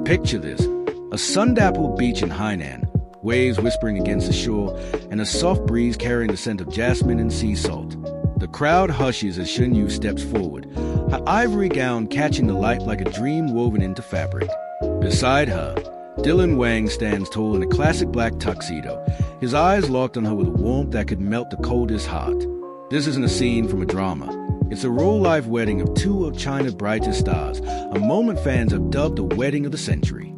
Picture this: a sun-dappled beach in Hainan, waves whispering against the shore, and a soft breeze carrying the scent of jasmine and sea salt. The crowd hushes as Shen Yu steps forward, her ivory gown catching the light like a dream woven into fabric. Beside her, Wang stands tall in a classic black tuxedo, his eyes locked on her with a warmth that could melt the coldest heart. This isn't a scene from a drama. It's a real-life wedding of two of China's brightest stars, a moment fans have dubbed the wedding of the century.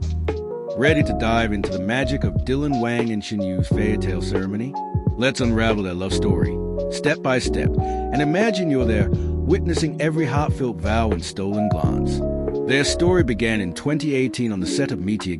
Ready to dive into the magic of Wang and Shen Yu's Fairytale ceremony? Let's unravel their love story, step by step, and imagine you're there, witnessing every heartfelt vow and stolen glance. Their story began in 2018 on the set of Meteor,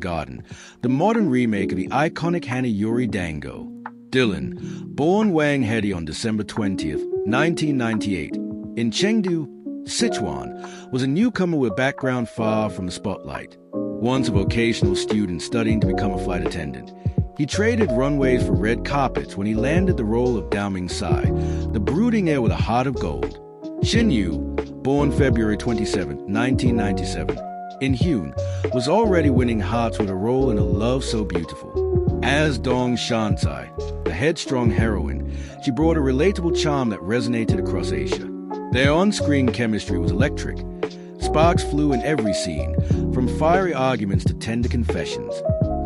the modern remake of the iconic Hanayori Dango. Dylan, born Wang Hedi on December 20th, 1998, in Chengdu, Sichuan, was a newcomer with a background far from the spotlight. Once a vocational student studying to become a flight attendant, he traded runways for red carpets when he landed the role of Dao Ming Sai, the brooding heir with a heart of gold. Shen Yu, born February 27, 1997, in Hune, was already winning hearts with a role in A Love So Beautiful. As Dong Shansai, the headstrong heroine, she brought a relatable charm that resonated across Asia. Their on-screen chemistry was electric. Sparks flew in every scene, from fiery arguments to tender confessions.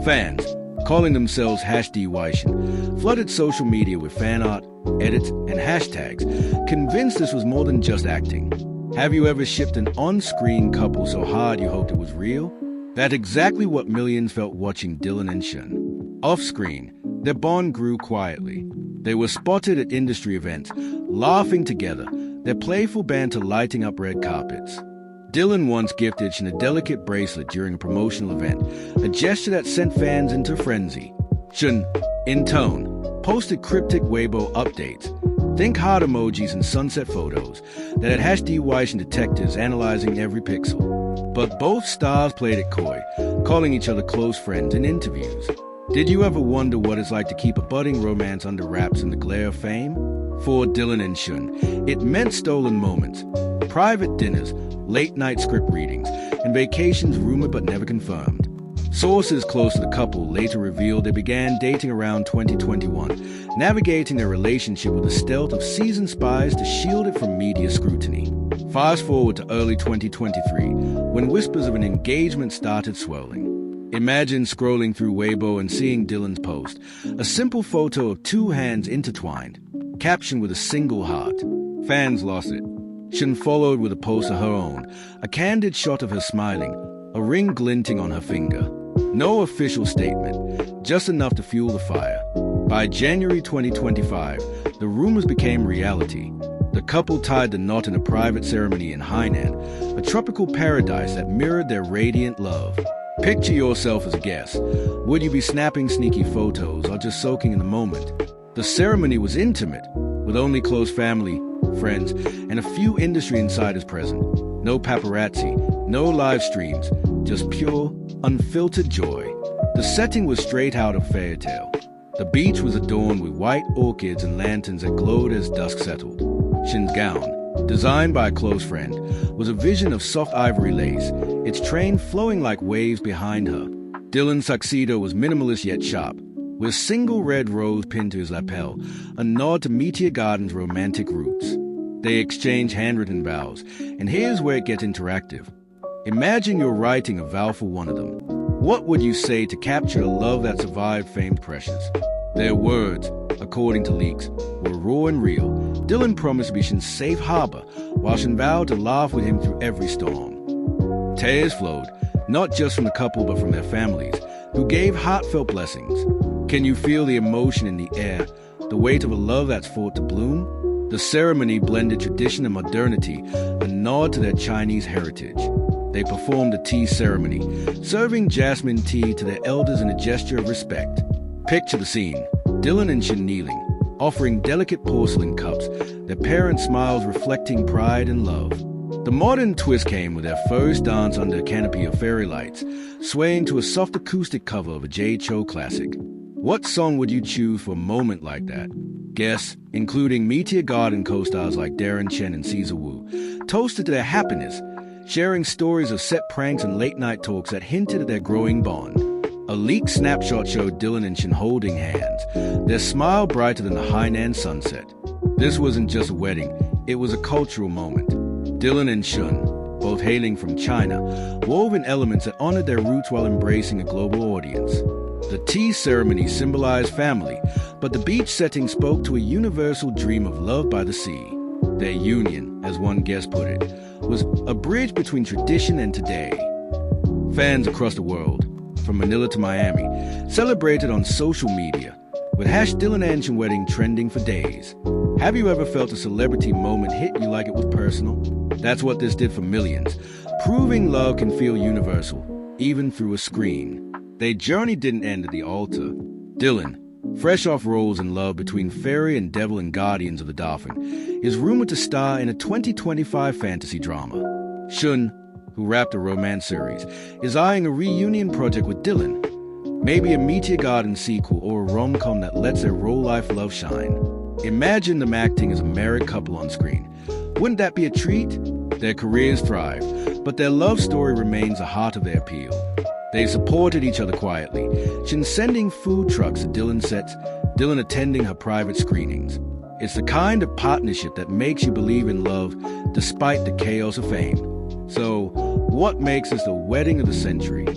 Fans, calling themselves #Weishen, flooded social media with fan art, edits, and hashtags, convinced this was more than just acting. Have you ever shipped an on-screen couple so hard you hoped it was real? That's exactly what millions felt watching Dylan and Shen. Off-screen, their bond grew quietly. They were spotted at industry events, laughing together, their playful banter lighting up red carpets. Dylan once gifted Shen a delicate bracelet during a promotional event, a gesture that sent fans into frenzy. Shen, in tone, posted cryptic Weibo updates, think heart emojis and sunset photos, that had #Weishen detectives analyzing every pixel. But both stars played it coy, calling each other close friends in interviews. Did you ever wonder what it's like to keep a budding romance under wraps in the glare of fame? For Dylan and Shen, it meant stolen moments, private dinners, late-night script readings, and vacations rumored but never confirmed. Sources close to the couple later revealed they began dating around 2021, navigating their relationship with the stealth of seasoned spies to shield it from media scrutiny. Fast forward to early 2023, when whispers of an engagement started swirling. Imagine scrolling through Weibo and seeing Dylan's post, a simple photo of two hands intertwined, captioned with a single heart. Fans lost it. Shen followed with a post of her own, a candid shot of her smiling, a ring glinting on her finger. No official statement, just enough to fuel the fire. By January 2025, the rumors became reality. The couple tied the knot in a private ceremony in Hainan, a tropical paradise that mirrored their radiant love. Picture yourself as a guest. Would you be snapping sneaky photos or just soaking in the moment? The ceremony was intimate, with only close family, friends, and a few industry insiders present. No paparazzi, no live streams, just pure, unfiltered joy. The setting was straight out of Fairytale. The beach was adorned with white orchids and lanterns that glowed as dusk settled. Shen's gown, designed by a close friend, was a vision of soft ivory lace, its train flowing like waves behind her. Dylan's tuxedo was minimalist yet sharp, with a single red rose pinned to his lapel, a nod to Meteor Garden's romantic roots. They exchanged handwritten vows, and here's where it gets interactive. Imagine you're writing a vow for one of them. What would you say to capture a love that survived famed pressures? Their words, according to leaks, were raw and real. Dylan promised to be Shen's safe harbor, while Shen vowed to laugh with him through every storm. Tears flowed, not just from the couple but from their families, who gave heartfelt blessings. Can you feel the emotion in the air, the weight of a love that's fought to bloom? The ceremony blended tradition and modernity, a nod to their Chinese heritage. They performed a tea ceremony, serving jasmine tea to their elders in a gesture of respect. Picture the scene: Dylan and Shen kneeling, offering delicate porcelain cups, their parents' smiles reflecting pride and love. The modern twist came with their first dance under a canopy of fairy lights, swaying to a soft acoustic cover of a Jay Chou classic. What song would you choose for a moment like that? Guests, including Meteor Garden co-stars like Darren Chen and Caesar Wu, toasted to their happiness. sharing stories of set pranks and late-night talks that hinted at their growing bond. A leaked snapshot showed Dylan and Shen holding hands, their smile brighter than the Hainan sunset. This wasn't just a wedding, it was a cultural moment. Dylan and Shen, both hailing from China, wove in elements that honored their roots while embracing a global audience. The tea ceremony symbolized family, but the beach setting spoke to a universal dream of love by the sea. Their union, as one guest put it, was a bridge between tradition and today. Fans across the world, from Manila to Miami, celebrated on social media, with #Dylan and Shen wedding trending for days. Have you ever felt a celebrity moment hit you like it was personal? That's what this did for millions, proving love can feel universal, even through a screen. Their journey didn't end at the altar. Dylan, fresh off roles in love between Fairy and Devil and Guardians of the Dolphin, is rumored to star in a 2025 fantasy drama. Shen, who wrapped a romance series, is eyeing a reunion project with Dylan. Maybe a Meteor Garden sequel or a rom-com that lets their real-life love shine. Imagine them acting as a married couple on screen. Wouldn't that be a treat? Their careers thrive, but their love story remains the heart of their appeal. They supported each other quietly, Shen sending food trucks to Dylan's sets, Dylan attending her private screenings. It's the kind of partnership that makes you believe in love despite the chaos of fame. So, what makes this the wedding of the century?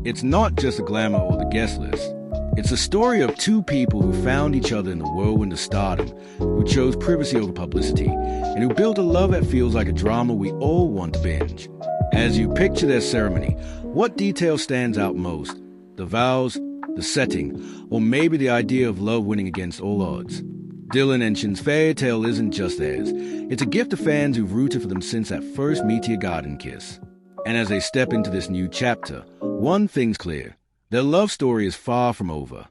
It's not just the glamour or the guest list. It's a story of two people who found each other in the whirlwind of stardom, who chose privacy over publicity, and who built a love that feels like a drama we all want to binge. As you picture their ceremony, what detail stands out most? The vows, the setting, or maybe the idea of love winning against all odds? Dylan and Shen's Fairytale isn't just theirs. It's a gift to fans who've rooted for them since that first Meteor Garden kiss. And as they step into this new chapter, one thing's clear. Their love story is far from over.